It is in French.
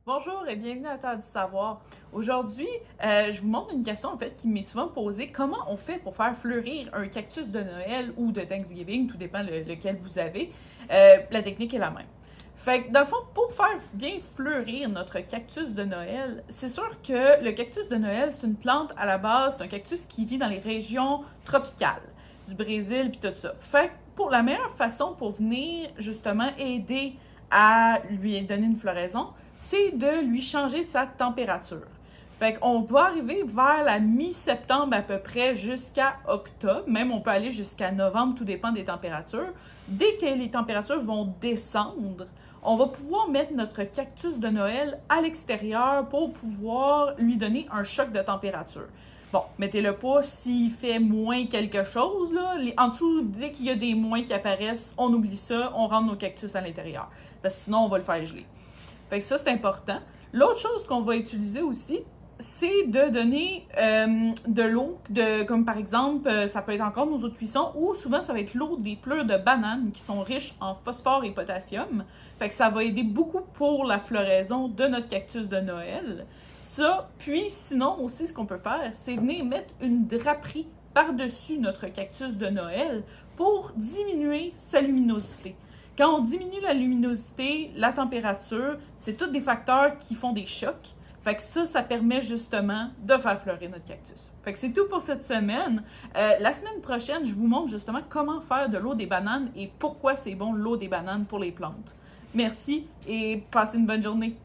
Bonjour et bienvenue à Terre du Savoir. Aujourd'hui, je vous montre une question en fait qui m'est souvent posée. Comment on fait pour faire fleurir un cactus de Noël ou de Thanksgiving, tout dépend lequel vous avez. La technique est la même. Fait que dans le fond, pour faire bien fleurir notre cactus de Noël, c'est sûr que le cactus de Noël, c'est une plante à la base, c'est un cactus qui vit dans les régions tropicales du Brésil puis tout ça. Fait que pour la meilleure façon pour venir justement aider à lui donner une floraison, c'est de lui changer sa température. Fait qu'on doit arriver vers la mi-septembre à peu près jusqu'à octobre, même on peut aller jusqu'à novembre, tout dépend des températures. Dès que les températures vont descendre, on va pouvoir mettre notre cactus de Noël à l'extérieur pour pouvoir lui donner un choc de température. Bon, mettez-le pas s'il fait moins quelque chose, là. En dessous, dès qu'il y a des moins qui apparaissent, on oublie ça, on rentre nos cactus à l'intérieur. Parce que sinon, on va le faire geler. Fait que ça, c'est important. L'autre chose qu'on va utiliser aussi, c'est de donner de l'eau, comme par exemple, ça peut être encore nos eaux de cuisson, ou souvent ça va être l'eau des pleurs de bananes qui sont riches en phosphore et potassium. Fait que ça va aider beaucoup pour la floraison de notre cactus de Noël. Ça, puis sinon aussi ce qu'on peut faire, c'est venir mettre une draperie par-dessus notre cactus de Noël pour diminuer sa luminosité. Quand on diminue la luminosité, la température, c'est tous des facteurs qui font des chocs. Fait que ça permet justement de faire fleurir notre cactus. Fait que c'est tout pour cette semaine. La semaine prochaine, je vous montre justement comment faire de l'eau des bananes et pourquoi c'est bon l'eau des bananes pour les plantes. Merci et passez une bonne journée.